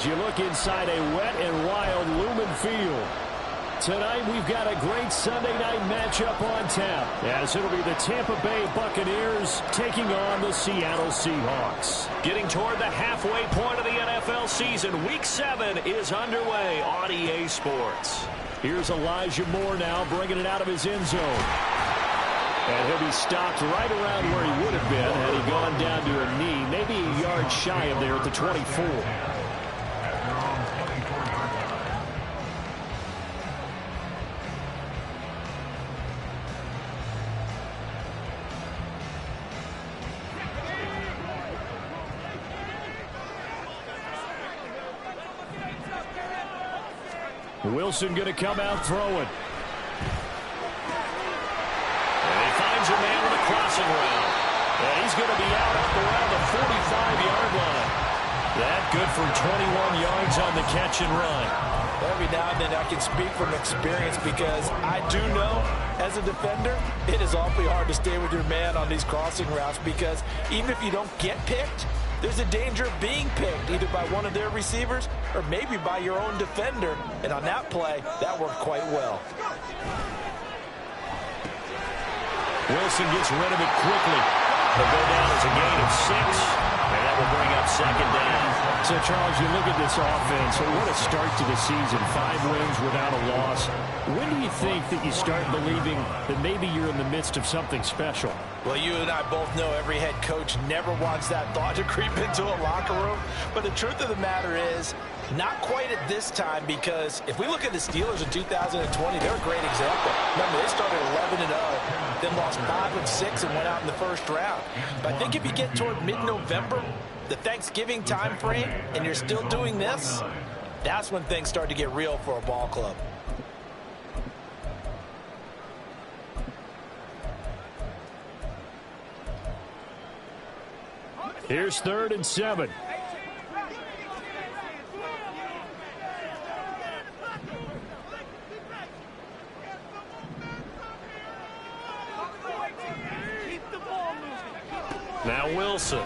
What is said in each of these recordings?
as you look inside a wet and wild Lumen Field. Tonight we've got a great Sunday night matchup on tap, as it'll be the Tampa Bay Buccaneers taking on the Seattle Seahawks. Getting toward the halfway point of the NFL season, Week 7 is underway on EA Sports. Here's Elijah Moore now, bringing it out of his end zone. And he'll be stopped right around where he would have been had he gone down to a knee, maybe a yard shy of there at the 24. Wilson going to come out throwing. And he finds a man with a crossing route. And he's going to be out up around the 45-yard line. That good for 21 yards on the catch and run. Every now and then I can speak from experience because I do know as a defender it is awfully hard to stay with your man on these crossing routes because even if you don't get picked, there's a danger of being picked either by one of their receivers or maybe by your own defender. And on that play, that worked quite well. Wilson gets rid of it quickly. He'll go down as a gain of 6. And that will bring up second down. So, Charles, you look at this offense, and what a start to the season. 5 wins without a loss. When do you think that you start believing that maybe you're in the midst of something special? Well, you and I both know every head coach never wants that thought to creep into a locker room. But the truth of the matter is, not quite at this time, because if we look at the Steelers in 2020, they're a great example. Remember, they started 11-0, then lost 5-6 and went out in the first round. But I think if you get toward mid-November, the Thanksgiving time frame, and you're still doing this, that's when things start to get real for a ball club. Here's 3rd and 7. Now Wilson.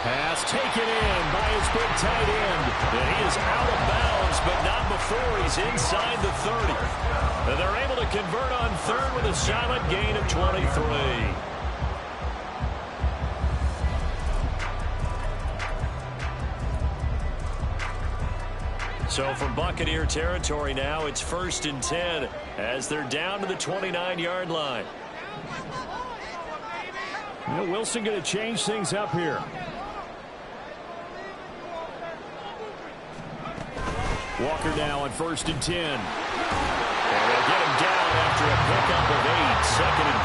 Pass taken in by his big tight end. And he is out of bounds, but not before he's inside the 30. And they're able to convert on 3rd with a solid gain of 23. So from Buccaneer territory now, it's 1st and 10 as they're down to the 29-yard line. You know, Wilson going to change things up here. Walker now on 1st and 10. And they'll get him down after a pickup of 8, 2nd and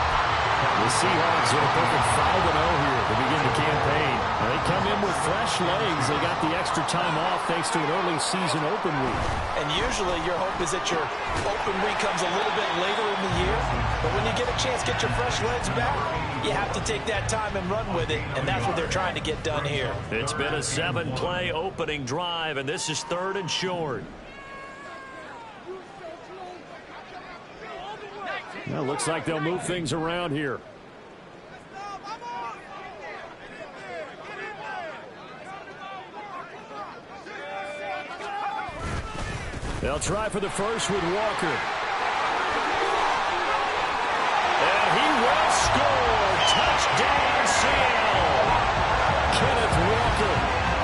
2. The Seahawks are a perfect 5-0 here to begin the campaign. And they come in with fresh legs. They got the extra time off thanks to an early season open week. And usually your hope is that your open week comes a little bit later in the year. But when you get a chance to get your fresh legs back, you have to take that time and run with it. And that's what they're trying to get done here. It's been a 7-play opening drive, and this is 3rd and short. Well, looks like they'll move things around here. They'll try for the first with Walker. And he will score. Touchdown, Seattle. Kenneth Walker,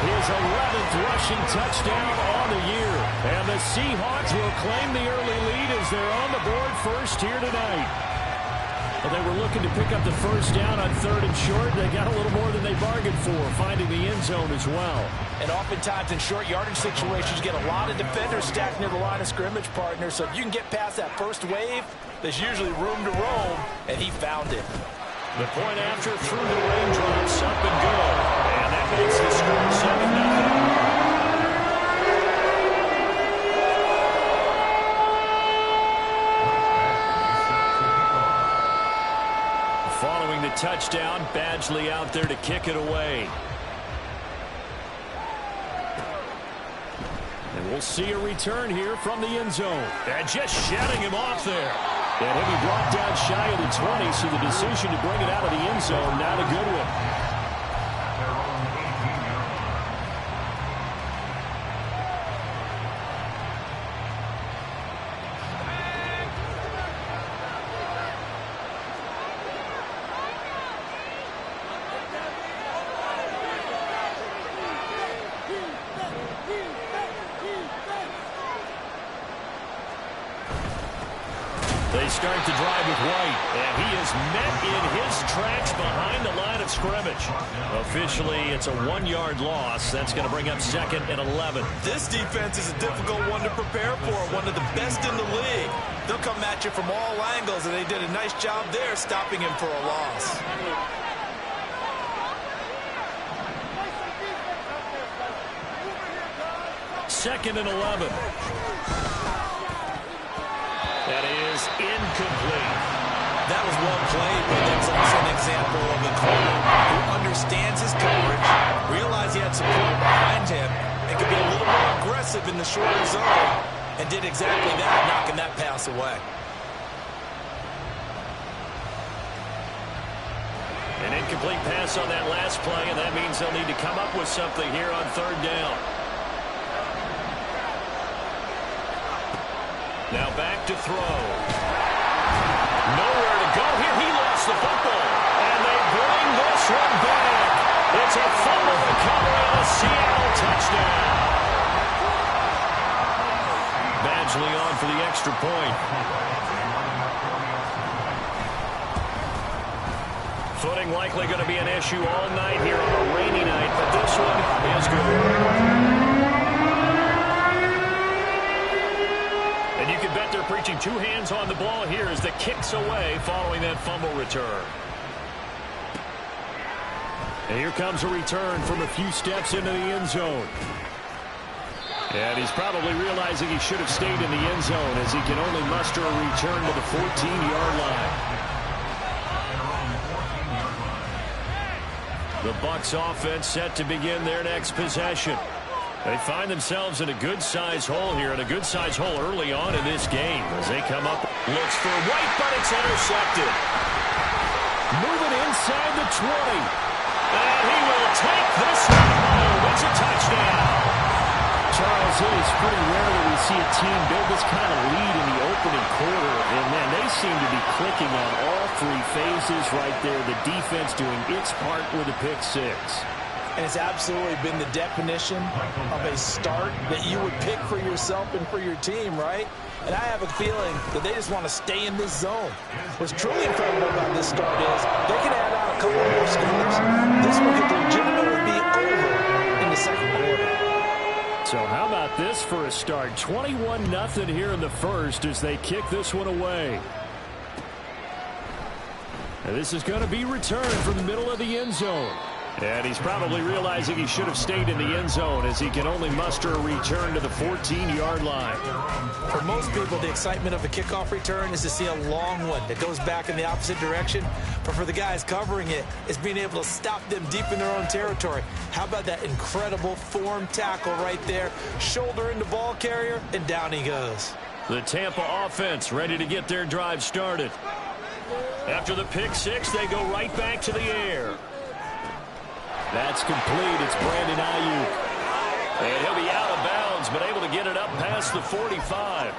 his 11th rushing touchdown on the year. And the Seahawks will claim the early lead as they're on the board first here tonight. Well, they were looking to pick up the first down on 3rd and short. They got a little more than they bargained for, finding the end zone as well. And oftentimes in short yardage situations, you get a lot of defenders stacked near the line of scrimmage partners. So if you can get past that first wave, there's usually room to roam, and he found it. The point after through the raindrops, up and good. And that makes the score 7-0. Following the touchdown, Badgley out there to kick it away. And we'll see a return here from the end zone. And just shutting him off there. And he'll be brought down shy of the 20, so the decision to bring it out of the end zone, not a good one. start the drive with White. And he is met in his tracks behind the line of scrimmage. Officially, it's a 1-yard loss. That's going to bring up 2nd and 11. This defense is a difficult one to prepare for, one of the best in the league. They'll come at you from all angles, and they did a nice job there stopping him for a loss. 2nd and 11. That is incomplete. That was well played, but that's also an example of a corner who understands his coverage, realized he had support behind him, and could be a little more aggressive in the shorter zone, and did exactly that, knocking that pass away. An incomplete pass on that last play, and that means they'll need to come up with something here on 3rd down. Now back to throw. Nowhere to go here. He lost the football. And they bring this one back. It's a fumble recovery and a Seattle touchdown. Badgley on for the extra point. Footing likely going to be an issue all night here on a rainy night, but this one is good. And you can bet they're preaching 2 hands on the ball here as the kick's away following that fumble return. And here comes a return from a few steps into the end zone. And he's probably realizing he should have stayed in the end zone as he can only muster a return to the 14-yard line. The Bucs offense set to begin their next possession. They find themselves in a good-sized hole here, and a good-sized hole early on in this game as they come up. Looks for White, but it's intercepted. Moving inside the 20. And he will take this one home. It's a touchdown. Charles, it is pretty rare that we see a team build this kind of lead in the opening quarter. And, man, they seem to be clicking on all 3 phases right there. The defense doing its part with a pick 6. And it's absolutely been the definition of a start that you would pick for yourself and for your team, right? And I have a feeling that they just want to stay in this zone. What's truly incredible about this start is they can add on a couple more scores. This one could legitimately be over in the 2nd quarter. So how about this for a start? 21-0 here in the 1st as they kick this one away. And this is going to be returned from the middle of the end zone. And he's probably realizing he should have stayed in the end zone as he can only muster a return to the 14-yard line. For most people, the excitement of a kickoff return is to see a long one that goes back in the opposite direction. But for the guys covering it, it's being able to stop them deep in their own territory. How about that incredible form tackle right there? Shoulder into ball carrier, and down he goes. The Tampa offense ready to get their drive started. After the pick 6, they go right back to the air. That's complete. It's Brandon Ayuk. And he'll be out of bounds, but able to get it up past the 45.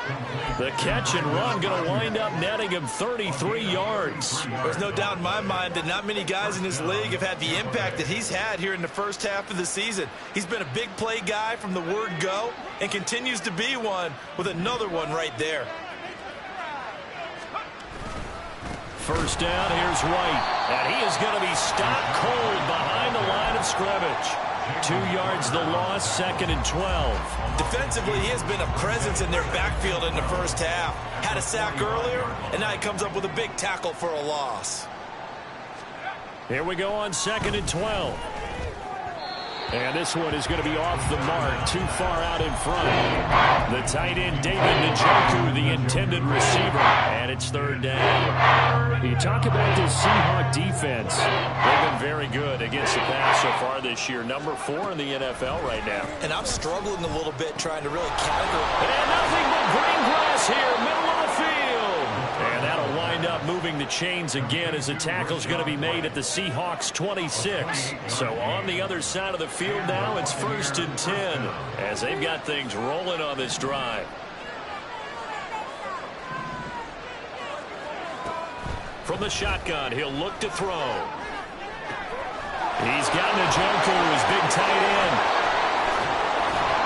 The catch and run going to wind up netting him 33 yards. There's no doubt in my mind that not many guys in this league have had the impact that he's had here in the first half of the season. He's been a big play guy from the word go and continues to be one with another one right there. First down, here's White. And he is going to be stopped cold behind the line of scrimmage. 2 yards the loss, 2nd and 12. Defensively, he has been a presence in their backfield in the first half. Had a sack earlier, and now he comes up with a big tackle for a loss. Here we go on 2nd and 12. And this one is going to be off the mark, too far out in front. The tight end, David Njoku, the intended receiver. And it's 3rd down. You talk about this Seahawks defense. They've been very good against the pass so far this year. Number 4 in the NFL right now. And I'm struggling a little bit trying to really categorize. And nothing but green grass here, middle of the field. And that'll wind up moving the chains again as the tackle's going to be made at the Seahawks 26. So on the other side of the field now, it's 1st and 10 as they've got things rolling on this drive. From the shotgun, he'll look to throw. He's got Njoku, his big tight end.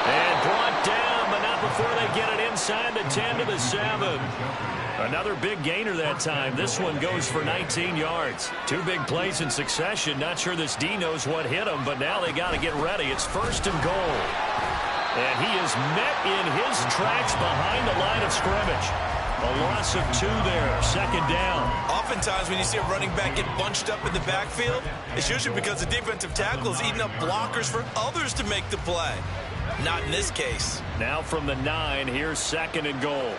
And brought down, but not before they get it inside the 10 to the 7. Another big gainer that time. This one goes for 19 yards. Two big plays in succession. Not sure this D knows what hit him, but now they got to get ready. It's first and goal. And he is met in his tracks behind the line of scrimmage. A loss of 2 there, second down. Oftentimes when you see a running back get bunched up in the backfield, it's usually because the defensive tackle is eating up blockers for others to make the play. Not in this case. Now from the 9, here's second and goal.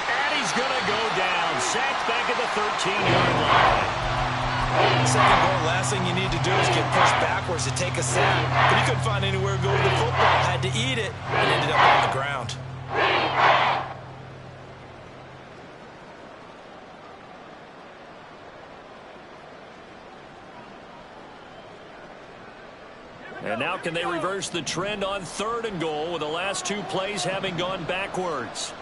And he's going to go down. Sacked back at the 13-yard line. Second goal, last thing you need to do is get pushed backwards to take a sack. But he couldn't find anywhere to go with the football. Had to eat it and ended up on the ground. And now can they reverse the trend on third and goal with the last 2 plays having gone backwards?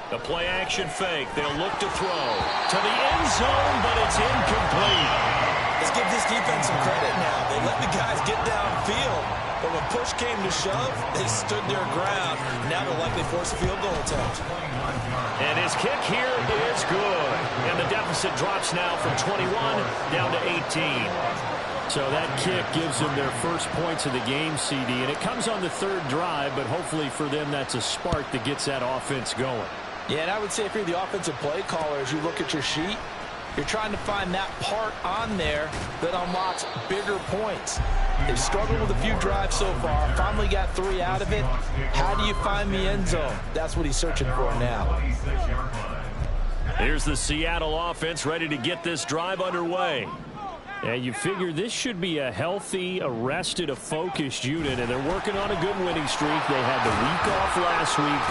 The play-action fake. They'll look to throw to the end zone, but it's incomplete. Let's give this defense some credit now. They let the guys get downfield, but when push came to shove, they stood their ground. Now they'll likely force a field goal attempt. And his kick here is good. And the deficit drops now from 21 down to 18. So that kick gives them their first points of the game, CD. And it comes on the 3rd drive, but hopefully for them that's a spark that gets that offense going. Yeah, and I would say if you're the offensive play caller, as you look at your sheet, you're trying to find that part on there that unlocks bigger points. They've struggled with a few drives so far, finally got 3 out of it. How do you find the end zone? That's what he's searching for now. Here's the Seattle offense ready to get this drive underway. And you figure this should be a healthy, a rested, a focused unit, and they're working on a good winning streak. They had the week off last week.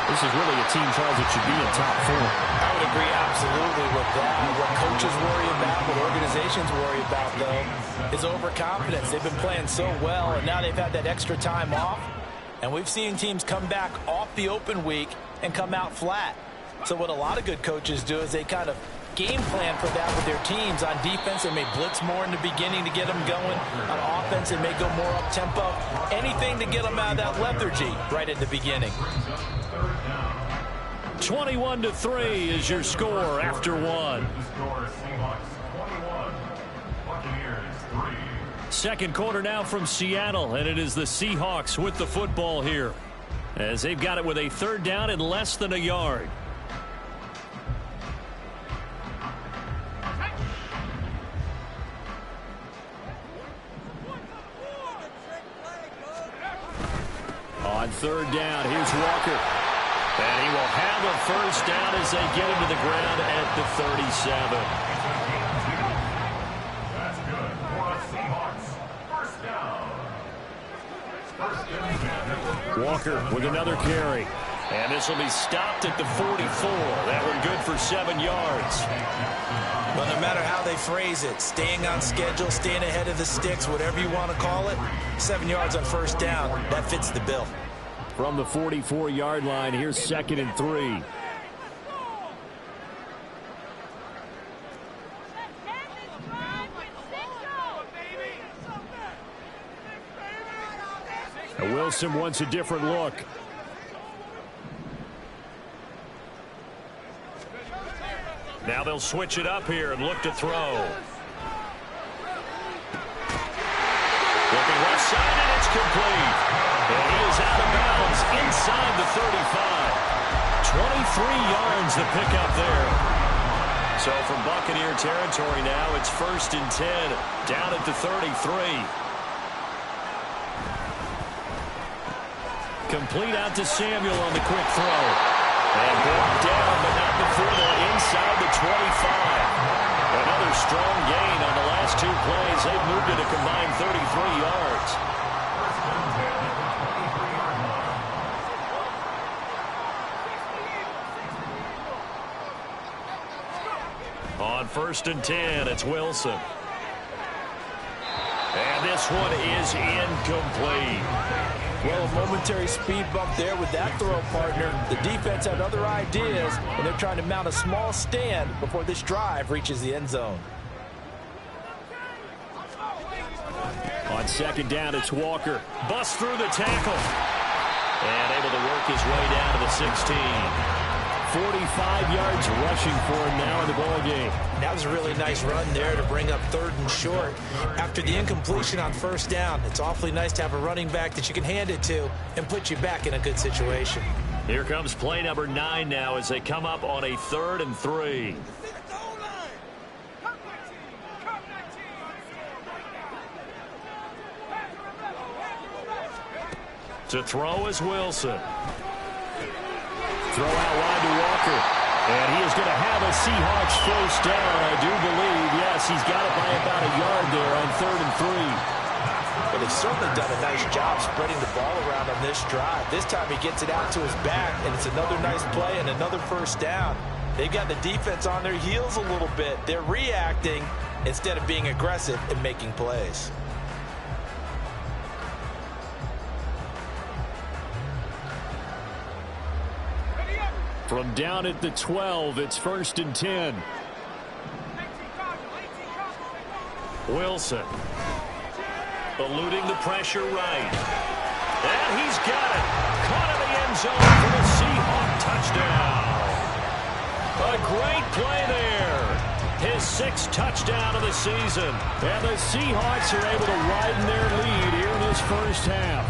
This is really a team, Charles, that should be in top 4. I would agree absolutely with that. What coaches worry about, what organizations worry about, though, is overconfidence. They've been playing so well, and now they've had that extra time off. And we've seen teams come back off the open week and come out flat. So what a lot of good coaches do is they kind of game plan for that with their teams. On defense, they may blitz more in the beginning to get them going. On offense, they may go more up-tempo. Anything to get them out of that lethargy right at the beginning. 21-3 is your score after 1. Second quarter now from Seattle, and it is the Seahawks with the football here, as they've got it with a 3rd down and less than a yard. On 3rd down, here's Walker. And he will have a first down as they get him to the ground at the 37. That's good for Seahawks. First down. Walker with another carry. And this will be stopped at the 44. That one good for 7 yards. But no matter how they phrase it, staying on schedule, staying ahead of the sticks, whatever you want to call it, 7 yards on first down, that fits the bill. From the 44-yard line, here's 2nd and 3. And Wilson wants a different look. Now they'll switch it up here and look to throw. Looking left side, and it's complete. And he is out of bounds inside the 35. 23 yards the pickup there. So from Buccaneer territory now, it's 1st and 10 down at the 33. Complete out to Samuel on the quick throw. And brought down, but not before they're inside the 25. Another strong gain on the last 2 plays. They've moved it a combined 33 yards. On 1st and 10, it's Wilson. And this one is incomplete. Well, a momentary speed bump there with that throw, partner. The defense had other ideas, and they're trying to mount a small stand before this drive reaches the end zone. second down, it's Walker. Busts through the tackle. And able to work his way down to the 16. 45 yards rushing for him now in the ball game. That was a really nice run there to bring up 3rd and short. After the incompletion on 1st down, it's awfully nice to have a running back that you can hand it to and put you back in a good situation. Here comes play number 9 now as they come up on a 3rd and 3. To throw is Wilson. Throw out wide to Walker. And he is going to have a Seahawks first down, I do believe. Yes, he's got it by about a yard there on 3rd and 3. But they've certainly done a nice job spreading the ball around on this drive. This time he gets it out to his back, and it's another nice play and another first down. They've got the defense on their heels a little bit. They're reacting instead of being aggressive and making plays. From down at the 12, it's 1st and 10. Wilson. Eluding the pressure right. And he's got it. Caught in the end zone for the Seahawk touchdown. A great play there. His 6th touchdown of the season. And the Seahawks are able to widen their lead here in this first half.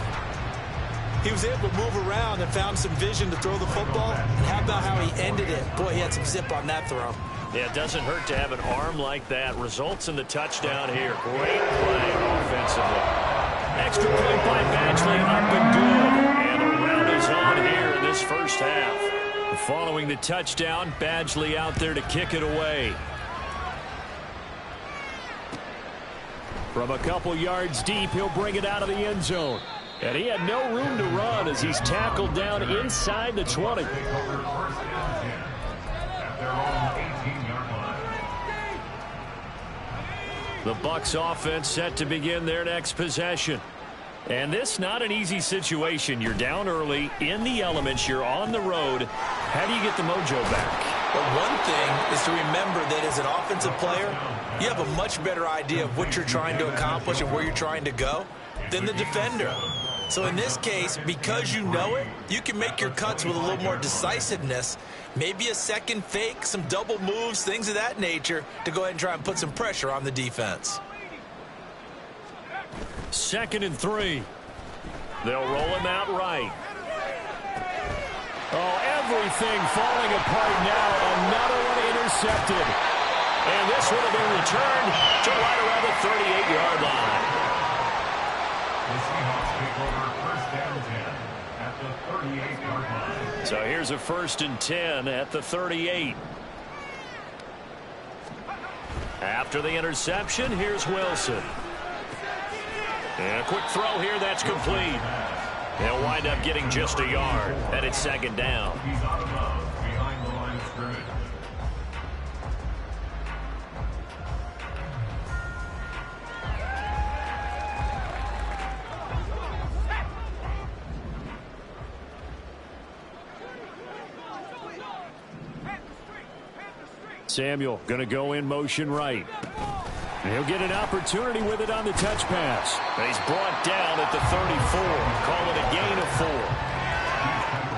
He was able to move around and found some vision to throw the football. And how about how he ended it? Boy, he had some zip on that throw. Yeah, it doesn't hurt to have an arm like that. Results in the touchdown here. Great play offensively. Extra point by Badgley, up and good. And the round is on here in this first half. Following the touchdown, Badgley out there to kick it away. From a couple yards deep, he'll bring it out of the end zone. And he had no room to run as he's tackled down inside the 20. The Bucs offense set to begin their next possession. And this not an easy situation. You're down early, in the elements, you're on the road. How do you get the mojo back? Well, one thing is to remember that as an offensive player, you have a much better idea of what you're trying to accomplish and where you're trying to go than the defender. So in this case, because you know it, you can make your cuts with a little more decisiveness. Maybe a second fake, some double moves, things of that nature to go ahead and try and put some pressure on the defense. 2nd and 3. They'll roll him out right. Oh, everything falling apart now. Another one intercepted. And this one will be returned to right around the 38-yard line. So here's a 1st and 10 at the 38. After the interception, here's Wilson. And a quick throw here, that's complete. They'll wind up getting just a yard. And it's 2nd down. He's on the move behind the line of scrimmage. Samuel going to go in motion right. And he'll get an opportunity with it on the touch pass. And he's brought down at the 34. Call it a gain of 4.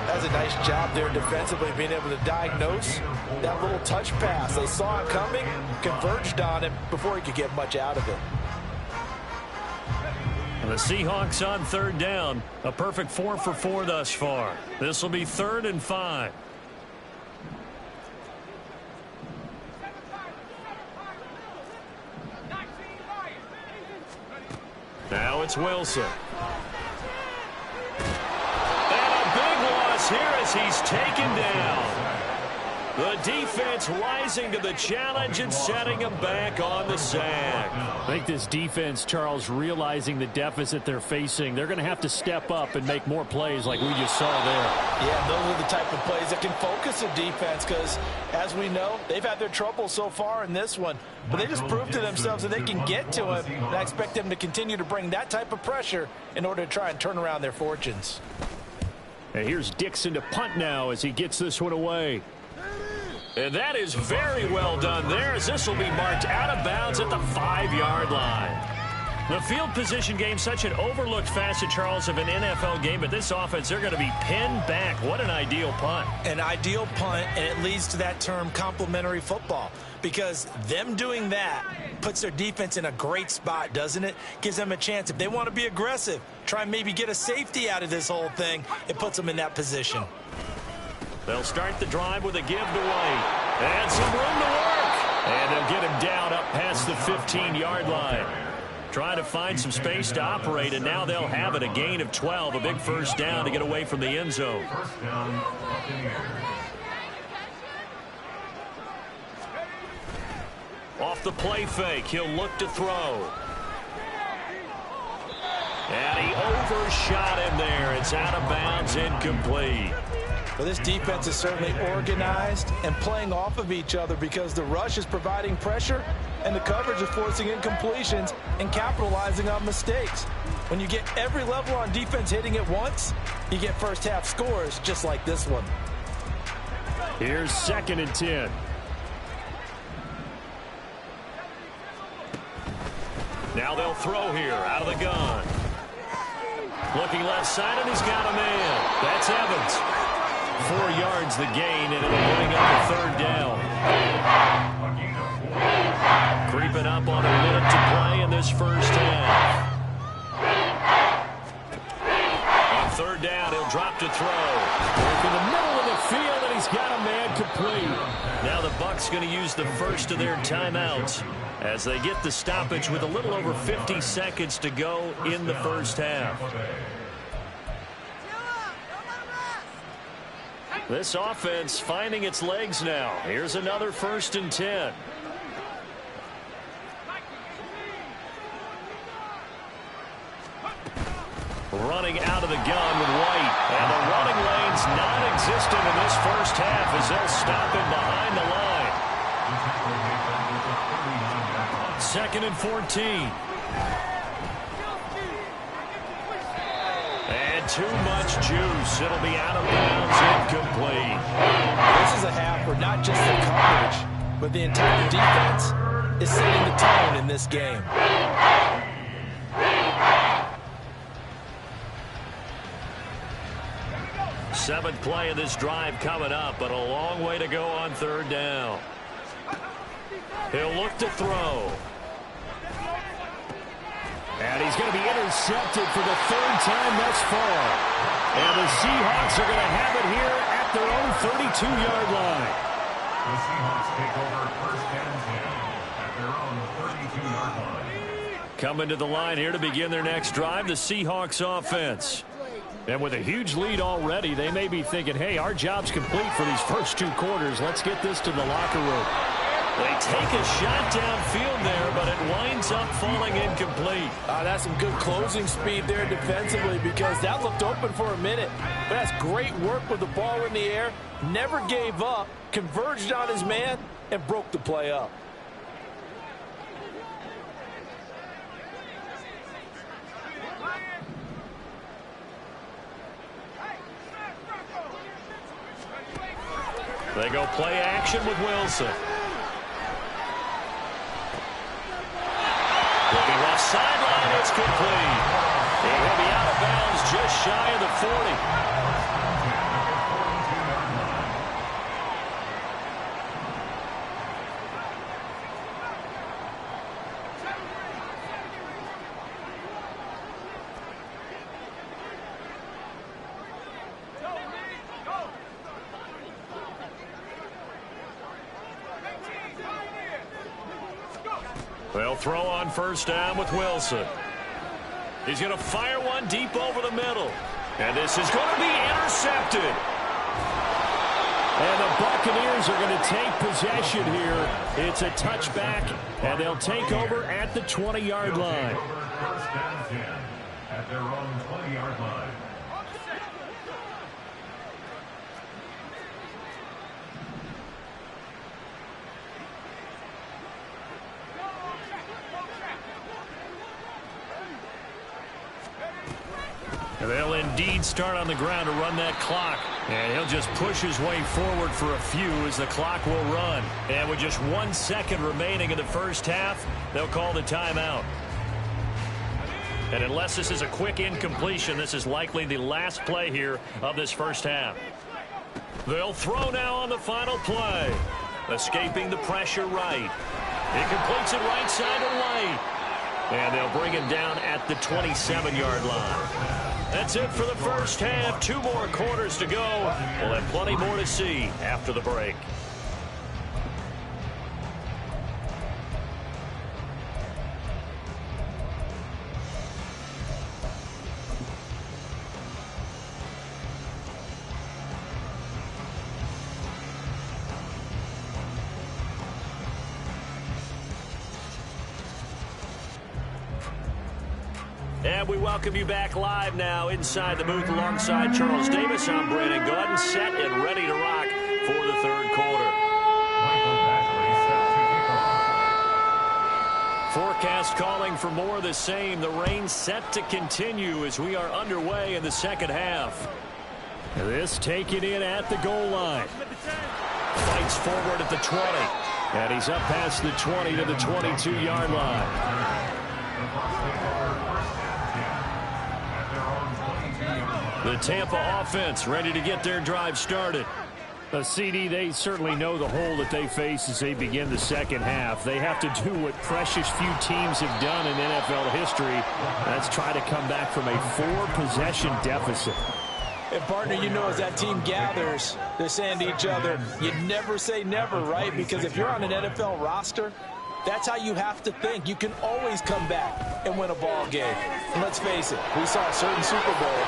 That's a nice job there defensively, being able to diagnose that little touch pass. They saw it coming, converged on him before he could get much out of it. And the Seahawks on 3rd down. A perfect 4 for 4 thus far. This will be 3rd and 5. Now it's Wilson. And a big loss here as he's taken down. The defense rising to the challenge and setting him back on the sack. I think this defense, Charles, realizing the deficit they're facing, they're going to have to step up and make more plays like we just saw there. Yeah, those are the type of plays that can focus a defense because, as we know, they've had their trouble so far in this one. But they just proved to themselves that they can get to him, and I expect them to continue to bring that type of pressure in order to try and turn around their fortunes. And here's Dixon to punt now as he gets this one away. And that is very well done there as this will be marked out of bounds at the 5-yard line. The field position game, such an overlooked facet, Charles, of an NFL game, but this offense, they're going to be pinned back. What an ideal punt. An ideal punt, and it leads to that term complementary football, because them doing that puts their defense in a great spot, doesn't it? Gives them a chance. If they want to be aggressive, try and maybe get a safety out of this whole thing, it puts them in that position. They'll start the drive with a give to White. And some room to work. And they'll get him down up past the 15-yard line. Trying to find some space to operate, and now they'll have it. A gain of 12, a big first down to get away from the end zone. First down, Buccaneers. Off the play fake, he'll look to throw. And he overshot him there. It's out of bounds, incomplete. Well, this defense is certainly organized and playing off of each other, because the rush is providing pressure and the coverage is forcing incompletions and capitalizing on mistakes. When you get every level on defense hitting at once, you get first half scores just like this one. Here's 2nd and 10. Now they'll throw here out of the gun. Looking left side, and he's got a man. That's Evans. 4 yards the gain, and it'll bring up a 3rd down. Creeping up on a minute to play in this first half. On 3rd down, he'll drop to throw. Work in the middle of the field, and he's got a man complete. Now the Bucs going to use the first of their timeouts as they get the stoppage with a little over 50 seconds to go in the first half. This offense finding its legs now. Here's another 1st and 10. Running out of the gun with White. And the running lane's non-existent in this first half as they'll stop him behind the line. 2nd and 14. And too much juice. It'll be out of bounds, incomplete. This is a half where not just the coverage, but the entire defense is setting the tone in this game. Seventh play of this drive coming up, but a long way to go on 3rd down. He'll look to throw. And he's going to be intercepted for the 3rd time thus far. And the Seahawks are going to have it here at their own 32-yard line. The Seahawks take over 1st and 10 at their own 32-yard line. Coming to the line here to begin their next drive, the Seahawks offense. And with a huge lead already, they may be thinking, hey, our job's complete for these first 2 quarters. Let's get this to the locker room. They take a shot downfield there, but it winds up falling incomplete. That's some good closing speed there defensively, because that looked open for a minute. But that's great work with the ball in the air. Never gave up, converged on his man, and broke the play up. They go play action with Wilson. Looking left sideline, it's complete. And he'll be out of bounds just shy of the 40. They'll throw on 1st down with Wilson. He's going to fire one deep over the middle. And this is going to be intercepted. And the Buccaneers are going to take possession here. It's a touchback, and they'll take over at the 20-yard line. 1st and 10 at their own 20-yard line. They'll indeed start on the ground to run that clock. And he'll just push his way forward for a few as the clock will run. And with just 1 second remaining in the first half, they'll call the timeout. And unless this is a quick incompletion, this is likely the last play here of this first half. They'll throw now on the final play. Escaping the pressure right. He completes it right side to White. And they'll bring him down at the 27-yard line. That's it for the first half. 2 more quarters to go. We'll have plenty more to see after the break. And we welcome you back live now inside the booth alongside Charles Davis. I'm Brandon Gaudin, set and ready to rock for the third quarter. Forecast calling for more of the same. The rain set to continue as we are underway in the second half. This taken in at the goal line. Fights forward at the 20. And he's up past the 20 to the 22-yard line. The Tampa offense ready to get their drive started. CD, they certainly know the hole that they face as they begin the second half. They have to do what precious few teams have done in NFL history. That's try to come back from a 4-possession deficit. And, partner, you know, as that team gathers, they're saying to each other, you never say never, right? Because if you're on an NFL roster, that's how you have to think. You can always come back and win a ball game. And let's face it, we saw a certain Super Bowl,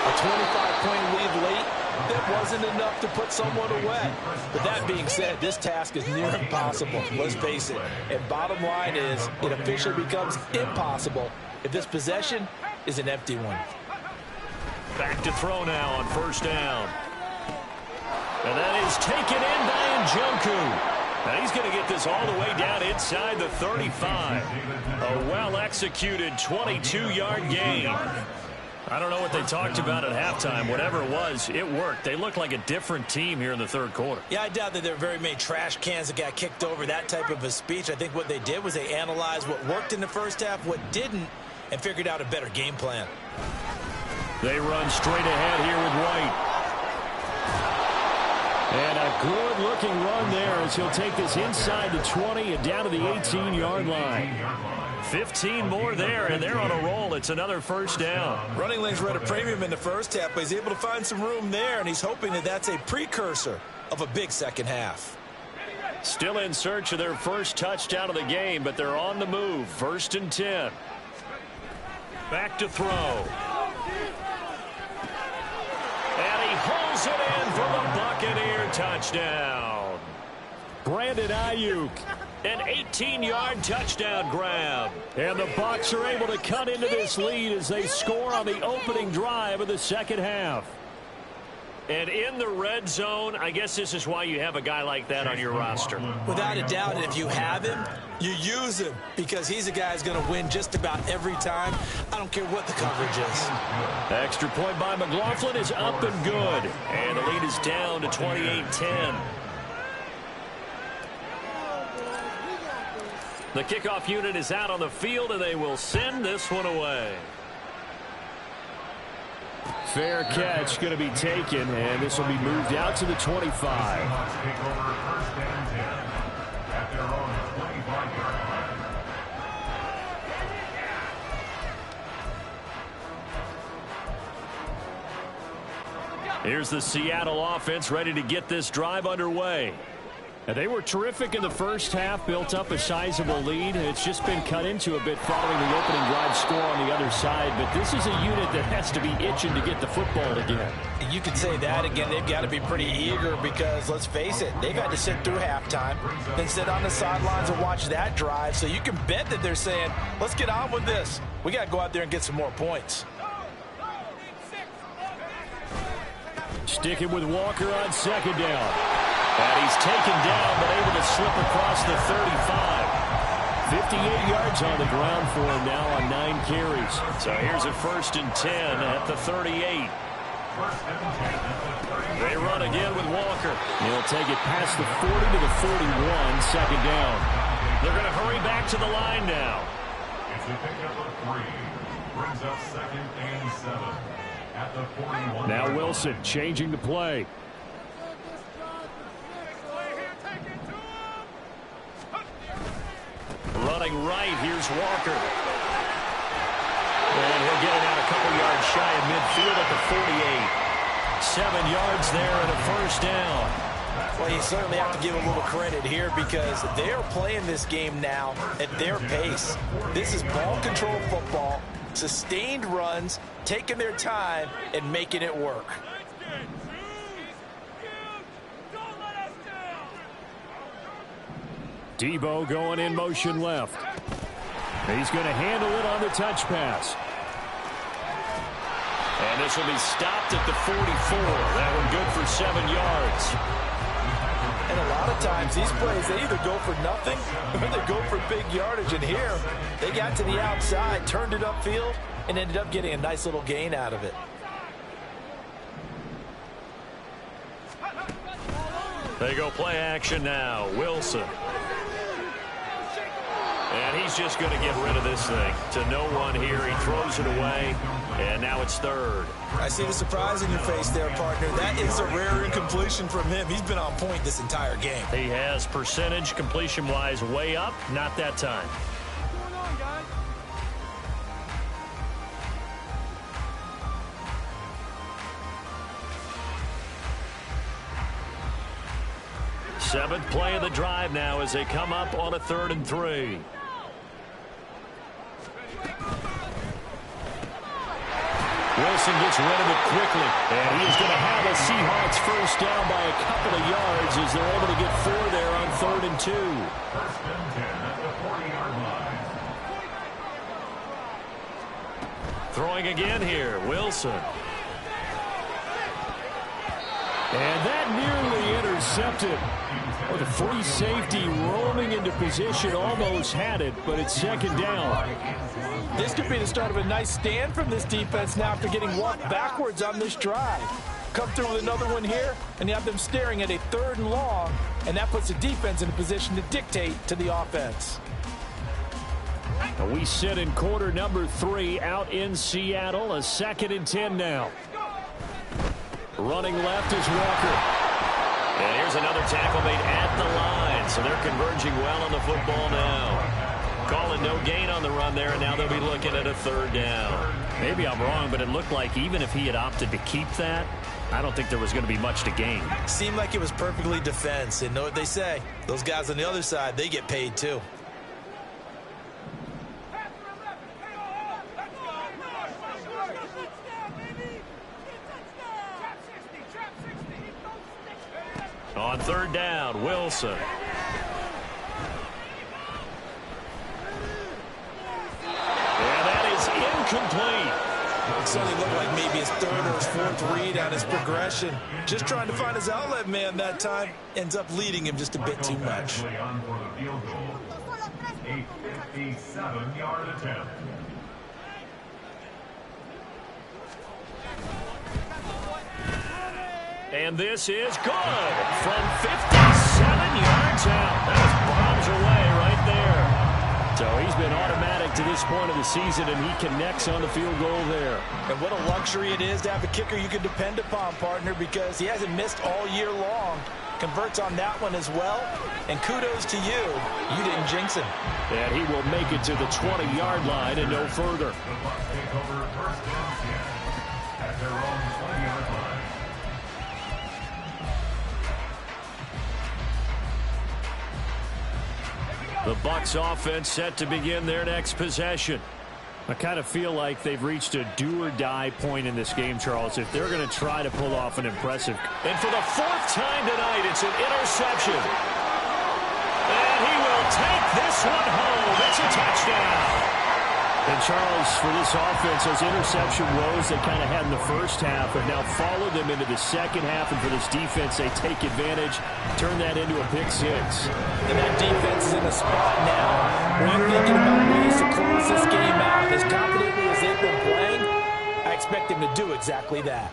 a 25-point lead late, that wasn't enough to put someone away. But that being said, this task is near impossible. Let's face it. And bottom line is, it officially becomes impossible if this possession is an empty one. Back to throw now on first down. And that is taken in by Njoku. And he's going to get this all the way down inside the 35. A well-executed 22-yard gain. I don't know what they talked about at halftime. Whatever it was, it worked. They look like a different team here in the third quarter. Yeah, I doubt that there are very many trash cans that got kicked over, that type of a speech. I think what they did was they analyzed what worked in the first half, what didn't, and figured out a better game plan. They run straight ahead here with White. And a good-looking run there as he'll take this inside the 20 and down to the 18-yard line. 15 more there, and they're on a roll. It's another first down. Running lanes were at a premium in the first half, but he's able to find some room there, and he's hoping that that's a precursor of a big second half. Still in search of their first touchdown of the game, but they're on the move. 1st and 10. Back to throw. And he holds it in for the Buccaneer touchdown. Brandon Ayuk. An 18-yard touchdown grab. And the Bucs are able to cut into this lead as they score on the opening drive of the second half. And in the red zone, I guess this is why you have a guy like that on your roster. Without a doubt, and if you have him, you use him because he's a guy who's going to win just about every time. I don't care what the coverage is. Extra point by McLaughlin is up and good. And the lead is down to 28-10. The kickoff unit is out on the field, and they will send this one away. Fair catch going to be taken, and this will be moved out to the 25. Here's the Seattle offense ready to get this drive underway. Now, they were terrific in the first half, built up a sizable lead. It's just been cut into a bit following the opening drive score on the other side. But this is a unit that has to be itching to get the football again. You could say that again. They've got to be pretty eager because, let's face it, they've had to sit through halftime, then sit on the sidelines and watch that drive. So you can bet that they're saying, let's get on with this. We got to go out there and get some more points. Sticking with Walker on second down. And he's taken down, but able to slip across the 35. 58 yards on the ground for him now on 9 carries. So here's a 1st and 10 at the 38. They run again with Walker. He'll take it past the 40 to the 41, second down. They're going to hurry back to the line now. It's a pickup of 3. brings up 2nd and 7 at the 41. Now Wilson changing the play. Running right, here's Walker. And he'll get it out a couple yards shy of midfield at the 48. 7 yards there and a first down. Well, you certainly have to give a little credit here because they're playing this game now at their pace. This is ball control football, sustained runs, taking their time, and making it work. Debo going in motion left. He's going to handle it on the touch pass. And this will be stopped at the 44. That one good for 7 yards. And a lot of times these plays, they either go for nothing or they go for big yardage. And here, they got to the outside, turned it upfield, and ended up getting a nice little gain out of it. They go play action now. Wilson. And he's just going to get rid of this thing. To no one here. He throws it away. And now it's third. I see the surprise in your face there, partner. That is a rare incompletion from him. He's been on point this entire game. He has percentage completion-wise way up. Not that time. What's going on, guys? 7th play of the drive now as they come up on a 3rd and 3. Wilson gets rid of it quickly. And he is going to have a Seahawks first down by a couple of yards as they're able to get 4 there on 3rd and 2. 1st and 10 at the 40-yard line. Throwing again here, Wilson. And that nearly intercepted. Oh, the free safety roaming into position, almost had it, but it's 2nd down. This could be the start of a nice stand from this defense now after getting walked backwards on this drive. Come through with another one here, and you have them staring at a 3rd and long, and that puts the defense in a position to dictate to the offense. And we sit in quarter number 3 out in Seattle, a 2nd and 10 now. Running left is Walker. And here's another tackle made at the line, so they're converging well on the football now. Calling no gain on the run there, and now they'll be looking at a 3rd down. Maybe I'm wrong, but it looked like even if he had opted to keep that, I don't think there was going to be much to gain. Seemed like it was perfectly defense, and know what they say. Those guys on the other side, they get paid too. On 3rd down, Wilson. And that is incomplete. It certainly looked like maybe his 3rd or his 4th read on his progression. Just trying to find his outlet man that time. Ends up leading him just a bit too much. Actually on for the field goal. A 57-yard attempt. And this is good from 57 yards out. That was bombs away right there. So he's been automatic to this point of the season, and he connects on the field goal there. And what a luxury it is to have a kicker you can depend upon, partner, because he hasn't missed all year long. Converts on that one as well. And kudos to you. You didn't jinx him. And he will make it to the 20-yard line and no further. The Bucs take over 1st and 10 at their own 20-yard line. The Bucs offense set to begin their next possession. I kind of feel like they've reached a do-or-die point in this game, Charles, if they're going to try to pull off an impressive. And for the 4th time tonight, it's an interception. And he will take this one home. It's a touchdown. And, Charles, for this offense, those interception woes they kind of had in the first half have now followed them into the second half. And for this defense, they take advantage, turn that into a pick 6. And that defense is in a spot now where they're thinking about ways to close this game out. As confidently as they've been playing, I expect them to do exactly that.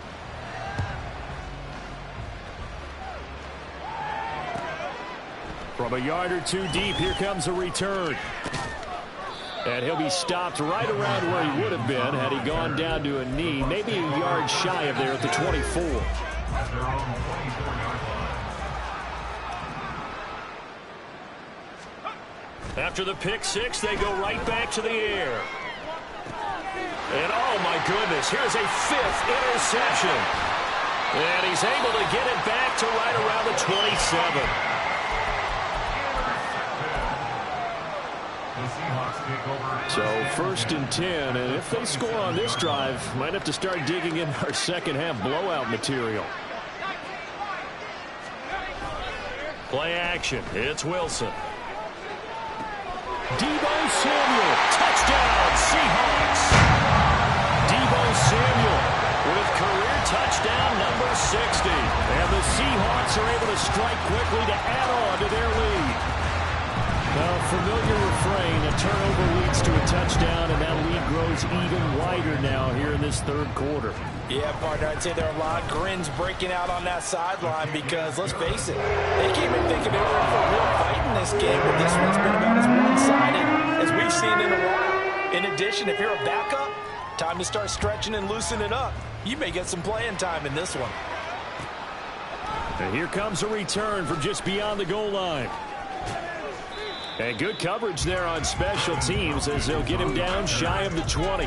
From a yard or two deep, here comes a return. And he'll be stopped right around where he would have been had he gone down to a knee, maybe a yard shy of there at the 24. After the pick six, they go right back to the air. And oh my goodness, here's a fifth interception. And he's able to get it back to right around the 27. So 1st and 10, and if they score on this drive, might have to start digging in our second half blowout material. Play action. It's Wilson. Deebo Samuel, touchdown, Seahawks. Deebo Samuel with career touchdown number 60. And the Seahawks are able to strike quickly to add on to their lead. Well, familiar refrain, a turnover leads to a touchdown, and that lead grows even wider now here in this third quarter. Yeah, partner, I'd say there are a lot of grins breaking out on that sideline because, let's face it, they came in thinking they were in for a real fight in this game, but this one's been about as one-sided as we've seen in a while. In addition, if you're a backup, time to start stretching and loosening up. You may get some playing time in this one. And here comes a return from just beyond the goal line. And good coverage there on special teams as they'll get him down shy of the 20.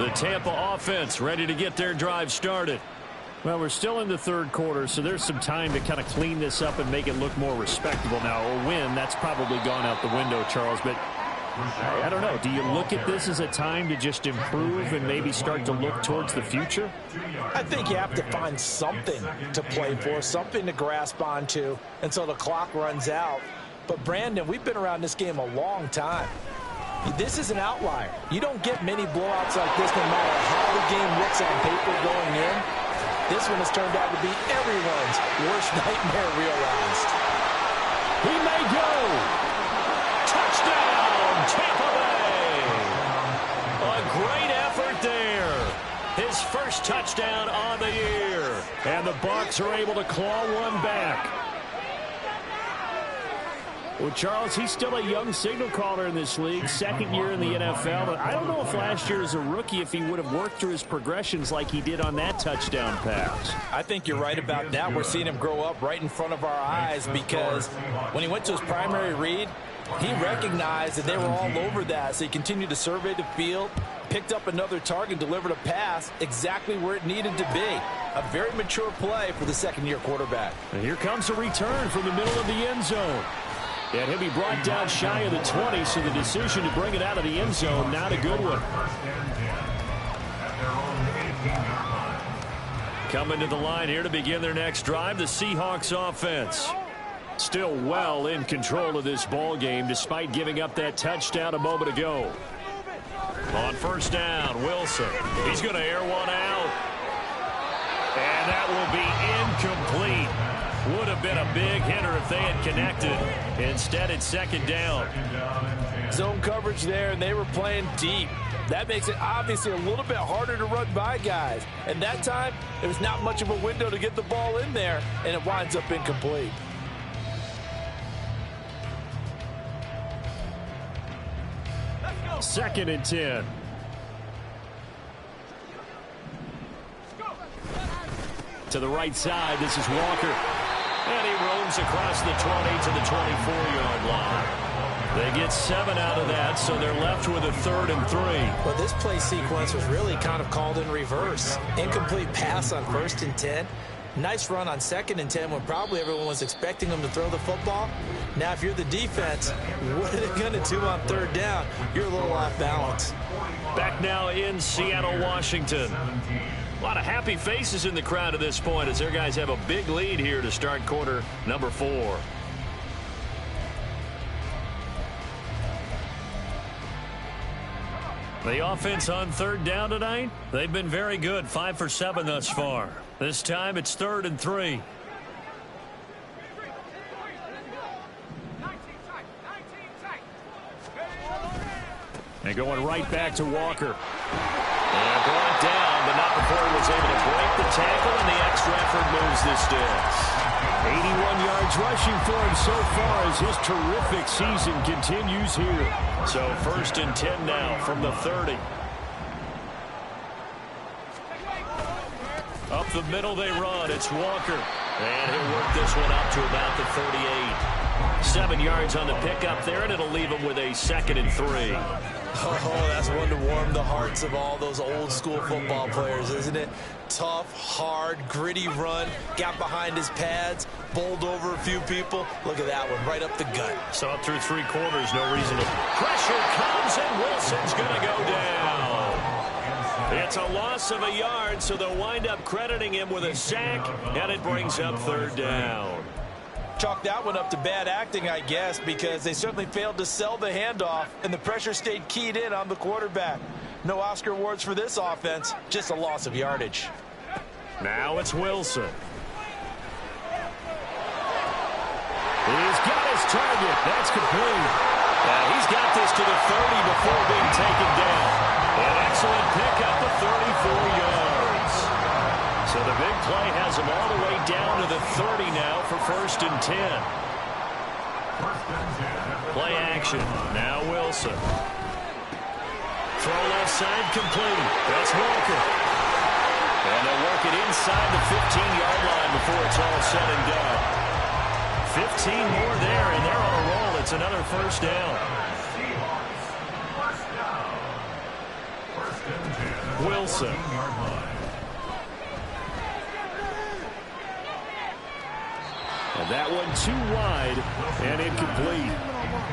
The Tampa offense ready to get their drive started. Well, we're still in the third quarter, so there's some time to kind of clean this up and make it look more respectable now. A win, that's probably gone out the window, Charles, but I don't know. Do you look at this as a time to just improve and maybe start to look towards the future? I think you have to find something to play for, something to grasp onto until the clock runs out. But, Brandon, we've been around this game a long time. This is an outlier. You don't get many blowouts like this no matter how the game looks on paper going in. This one has turned out to be everyone's worst nightmare realized. He may go. Touchdown, Tampa Bay. A great effort there. His first touchdown on the year. And the Bucs are able to claw one back. Well, Charles, he's still a young signal caller in this league, second year in the NFL. But I don't know if last year as a rookie, if he would have worked through his progressions like he did on that touchdown pass. I think you're right about that. We're seeing him grow up right in front of our eyes because when he went to his primary read, he recognized that they were all over that, so he continued to survey the field, picked up another target, delivered a pass exactly where it needed to be. A very mature play for the second-year quarterback. And here comes a return from the middle of the end zone. And he'll be brought down shy of the 20, so the decision to bring it out of the end zone, not a good one. Coming to the line here to begin their next drive, the Seahawks offense. Still well in control of this ball game despite giving up that touchdown a moment ago. On first down, Wilson. He's going to air one out. And that will be incomplete. Would have been a big hitter if they had connected. Instead, it's second down. Zone coverage there, and they were playing deep. That makes it obviously a little bit harder to run by guys. And that time, there was not much of a window to get the ball in there, and it winds up incomplete. Second and 10. To the right side, this is Walker. And he roams across the 20 to the 24-yard line. They get 7 out of that, so they're left with a 3rd and 3. Well, this play sequence was really kind of called in reverse. Incomplete pass on 1st and 10. Nice run on 2nd and 10 when probably everyone was expecting them to throw the football. Now, if you're the defense, what are they going to do on 3rd down? You're a little off balance. Back now in Seattle, Washington. A lot of happy faces in the crowd at this point as their guys have a big lead here to start quarter number 4. The offense on 3rd down tonight, they've been very good, 5 for 7 thus far. This time it's 3rd and 3. And going right back to Walker. And brought down, but not before he was able to break the tackle, and the extra effort moves this distance. 81 yards rushing for him so far as his terrific season continues here. So 1st and 10 now from the 30. Up the middle they run. It's Walker. And he'll work this one up to about the 38. 7 yards on the pickup there, and it'll leave him with a 2nd and 3. Oh, that's one to warm the hearts of all those old-school football players, isn't it? Tough, hard, gritty run. Got behind his pads, bowled over a few people. Look at that one, right up the gut. So up through 3 quarters, no reason to... Pressure comes, and Wilson's going to go down. It's a loss of a yard, so they'll wind up crediting him with a sack, and it brings up 3rd down. Chalk that one up to bad acting, I guess, because they certainly failed to sell the handoff, and the pressure stayed keyed in on the quarterback. No Oscar awards for this offense, just a loss of yardage. Now it's Wilson. He's got his target. That's complete. He's got this to the 30 before being taken down. An excellent pickup of 34 yards. So the big play has him all the way down to the 30 now for 1st and 10. Play action. Now Wilson. Throw left side complete. That's Walker. And they'll work it inside the 15-yard line before it's all said and done. 15 more there, and they're on a roll. It's another 1st down. Wilson. And that one too wide and incomplete.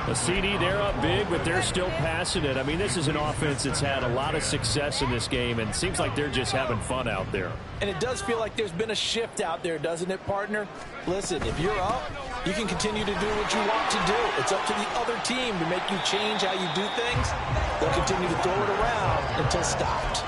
A CD, they're up big, but they're still passing it. I mean, this is an offense that's had a lot of success in this game, and it seems like they're just having fun out there. And it does feel like there's been a shift out there, doesn't it, partner? Listen, if you're up, you can continue to do what you want to do. It's up to the other team to make you change how you do things. They'll continue to throw it around until stopped.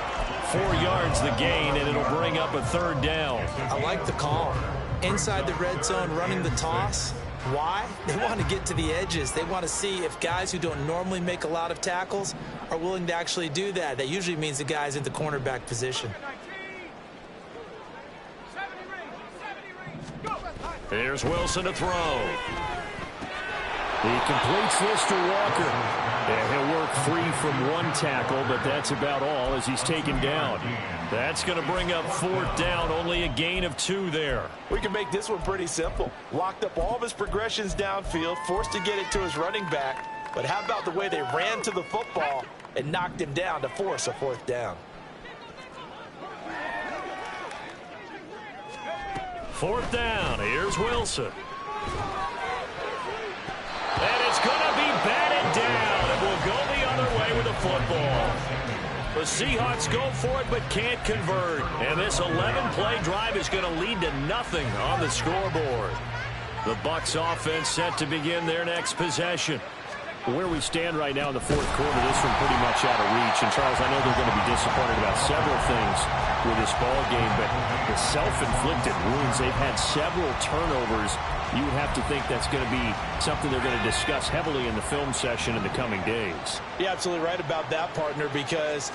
4 yards the gain, and it'll bring up a 3rd down. I like the call. Inside the red zone, running the toss. Why? They want to get to the edges. They want to see if guys who don't normally make a lot of tackles are willing to actually do that. That usually means the guys in the cornerback position. Here's Wilson to throw. He completes this to Walker. And he'll work free from 1 tackle, but that's about all as he's taken down. That's going to bring up 4th down, only a gain of 2 there. We can make this one pretty simple. Locked up all of his progressions downfield, forced to get it to his running back. But how about the way they ran to the football and knocked him down to force a 4th down? 4th down. Here's Wilson. And it's going to be batted down. It will go the other way with the football. The Seahawks go for it but can't convert. And this 11-play drive is going to lead to nothing on the scoreboard. The Bucs offense set to begin their next possession. Where we stand right now in the 4th quarter, this one pretty much out of reach. And, Charles, I know they're going to be disappointed about several things with this ball game, but the self-inflicted wounds, they've had several turnovers. You would have to think that's going to be something they're going to discuss heavily in the film session in the coming days. You're absolutely right about that, partner, because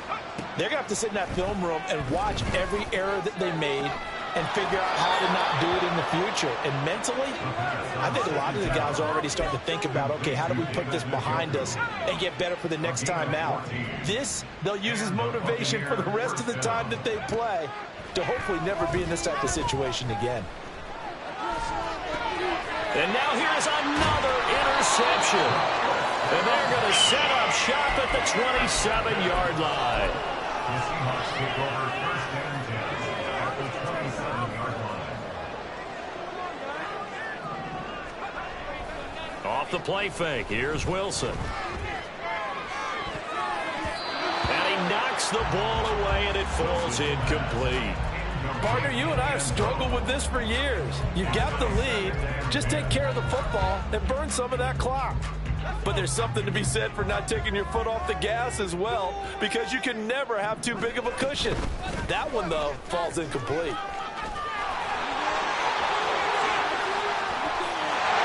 they're going to have to sit in that film room and watch every error that they made and figure out how to not do it in the future. And mentally, I think a lot of the guys are already starting to think about, okay, how do we put this behind us and get better for the next time out? This, they'll use as motivation for the rest of the time that they play to hopefully never be in this type of situation again. And now here's another interception. And they're going to set up shop at the 27-yard line. The Seahawks take over 1st and 10 at the 27-yard line. Off the play fake, here's Wilson. And he knocks the ball away, and it falls incomplete. Partner, you and I have struggled with this for years. You've got the lead. Just take care of the football and burn some of that clock. But there's something to be said for not taking your foot off the gas as well, because you can never have too big of a cushion. That one, though, falls incomplete.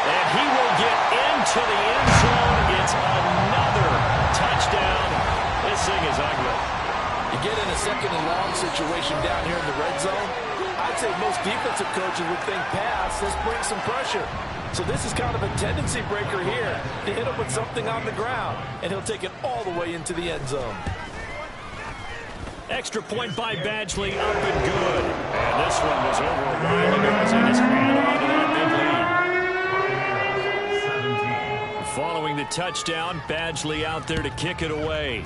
And he will get into the end zone. It's another touchdown. This thing is ugly. You get in a 2nd and long situation down here in the red zone, I I'd say most defensive coaches would think pass, let's bring some pressure. So this is kind of a tendency breaker here to hit him with something on the ground, and he'll take it all the way into the end zone. Extra point by Badgley, up and good. And this one was over a while ago as they just ran on to that big lead. Following the touchdown, Badgley out there to kick it away.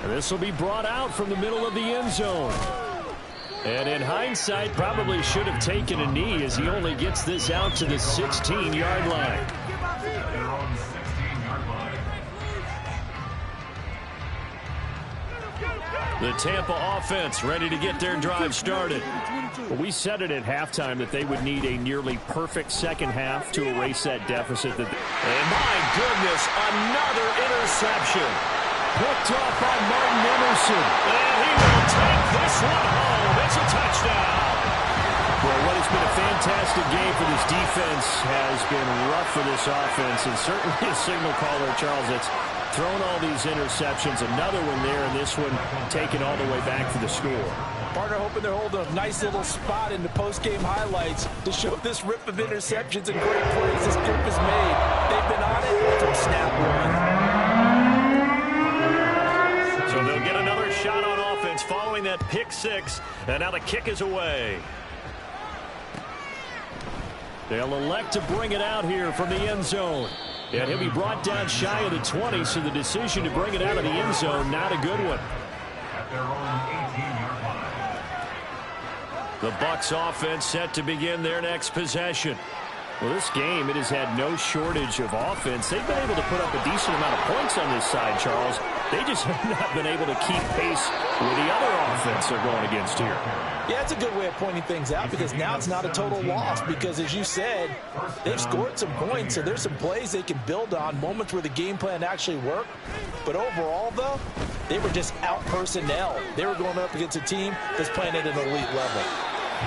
And this will be brought out from the middle of the end zone. And in hindsight, probably should have taken a knee as he only gets this out to the 16-yard line. The Tampa offense ready to get their drive started. Well, we said it at halftime that they would need a nearly perfect second half to erase that deficit. And my goodness, another interception. Picked off by Martin Emerson. And he will take this one home. It's a touchdown. Well, what has been a fantastic game for this defense has been rough for this offense. And certainly a signal caller, Charles, that's thrown all these interceptions. Another one there, and this one taken all the way back for the score. Partner hoping they're holding a nice little spot in the post-game highlights to show this rip of interceptions and great plays this group has made. They've been on it from snap one. So they'll get another shot on offense following that pick six, and now the kick is away. They'll elect to bring it out here from the end zone. And he'll be brought down shy of the 20, so the decision to bring it out of the end zone, not a good one. At their own 18-yard line. The Bucs offense set to begin their next possession. Well, this game, it has had no shortage of offense. They've been able to put up a decent amount of points on this side, Charles. They just have not been able to keep pace with the other offense they're going against here. Yeah, it's a good way of pointing things out because now it's not a total loss because, as you said, they've scored some points, so there's some plays they can build on, moments where the game plan actually worked. But overall, though, they were just out personnel. They were going up against a team that's playing at an elite level.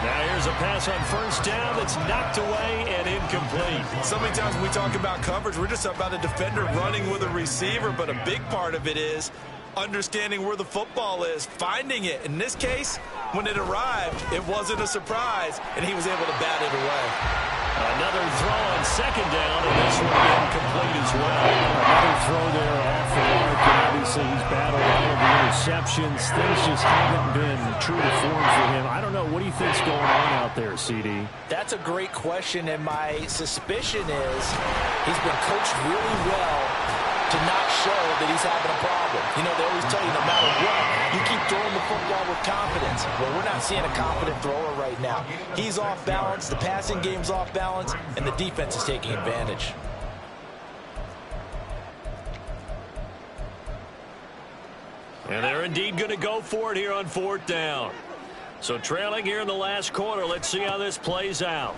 Now here's a pass on first down that's knocked away and incomplete. So many times when we talk about coverage, we're just about a defender running with a receiver, but a big part of it is understanding where the football is, finding it. In this case, when it arrived, it wasn't a surprise, and he was able to bat it away. Another throw on second down, and this one incomplete as well. Another throw there off the mark, and obviously he's battled all of the interceptions. Things just haven't been true to form for him. I don't know. What do you think's going on out there, CD? That's a great question, and my suspicion is he's been coached really well to not show that he's having a problem. You know, they always tell you no matter what, you keep throwing the football with confidence. Well, we're not seeing a confident thrower right now. He's off balance, the passing game's off balance, and the defense is taking advantage. And they're indeed going to go for it here on fourth down. So trailing here in the last quarter, let's see how this plays out.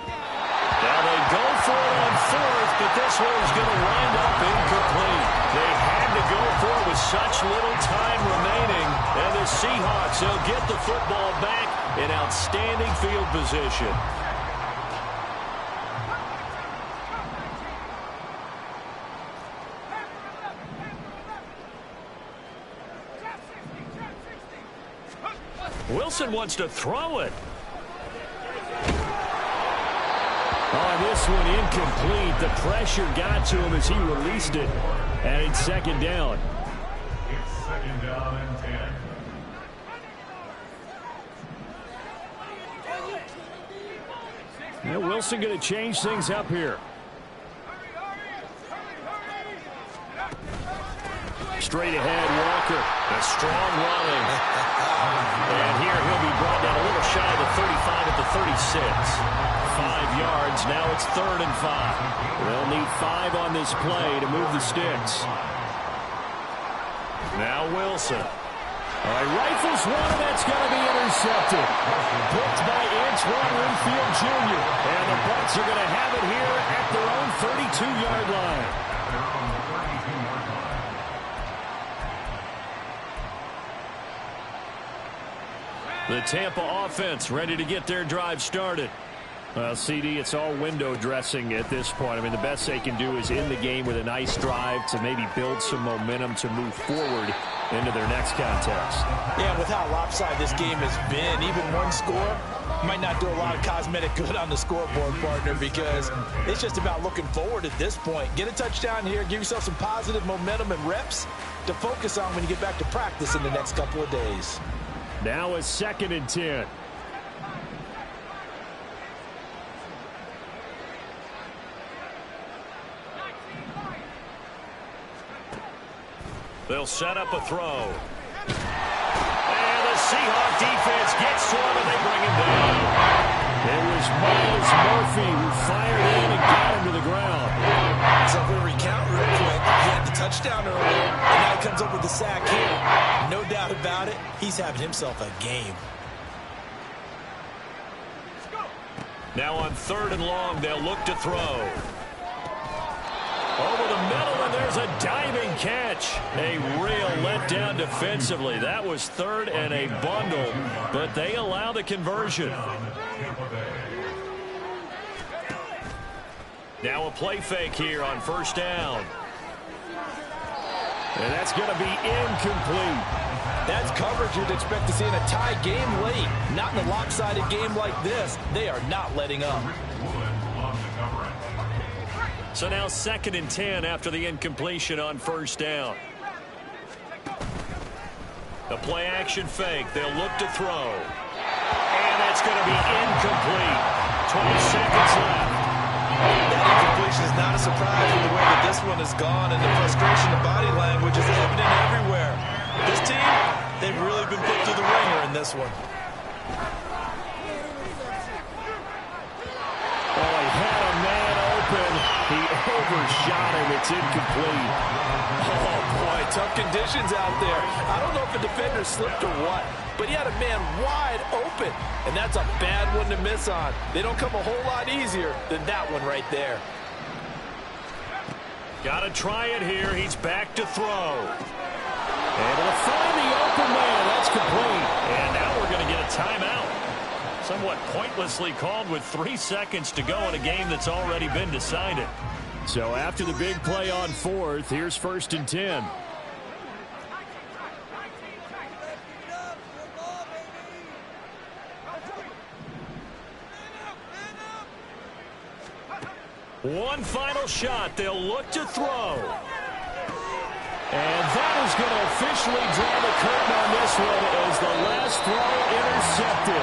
Now they go for it on fourth, but this one is going to wind up incomplete. They had to go for it with such little time remaining. And the Seahawks, they'll get the football back in outstanding field position. Wilson wants to throw it. Oh, this one incomplete. The pressure got to him as he released it. And it's second down. It's second down and 10. Yeah, Wilson going to change things up here. Straight ahead, Walker. A strong running. And here he'll be brought down a little shy of the 35 at the 36. 5 yards. Now it's 3rd and 5. They'll need 5 on this play to move the sticks. Now Wilson. All right, rifles one, and that's going to be intercepted. Picked by Antoine Winfield Jr. And the Bucs are going to have it here at their own 32-yard line. The Tampa offense ready to get their drive started. Well, CD, it's all window dressing at this point. I mean, the best they can do is in the game with a nice drive to maybe build some momentum to move forward into their next contest. Yeah, with how lopsided this game has been, even one score might not do a lot of cosmetic good on the scoreboard, partner, because it's just about looking forward at this point. Get a touchdown here, give yourself some positive momentum and reps to focus on when you get back to practice in the next couple of days. Now a 2nd and 10. They'll set up a throw. And the Seahawk defense gets to him, and they bring him down. It was Myles Murphy who fired in and got him to the ground. So if we recount real quick, he had the touchdown earlier, and now he comes up with the sack here. No doubt about it, he's having himself a game. Now on 3rd and long, they'll look to throw. Over the middle, and there's a diving catch. A real letdown defensively. That was 3rd and a bundle, but they allow the conversion. Now a play fake here on 1st down. And that's going to be incomplete. That's coverage you'd expect to see in a tie game late. Not in a lopsided game like this. They are not letting up. So now 2nd and 10 after the incompletion on 1st down. The play action fake. They'll look to throw. And that's going to be incomplete. 20 seconds left. That incompletion is not a surprise with the way that this one has gone, and the frustration of body language is evident everywhere. This team, they've really been put through the ringer in this one. Oh, he had a man open. He overshot him. It's incomplete. Oh, boy, tough conditions out there. I don't know if a defender slipped or what, but he had a man wide open, and that's a bad one to miss on. They don't come a whole lot easier than that one right there. Got to try it here. He's back to throw. Able to find the open man. That's complete. And now we're going to get a timeout. Somewhat pointlessly called with 3 seconds to go in a game that's already been decided. So after the big play on 4th, here's 1st and 10. One final shot. They'll look to throw. And that is going to officially draw the curtain on this one as the last throw intercepted.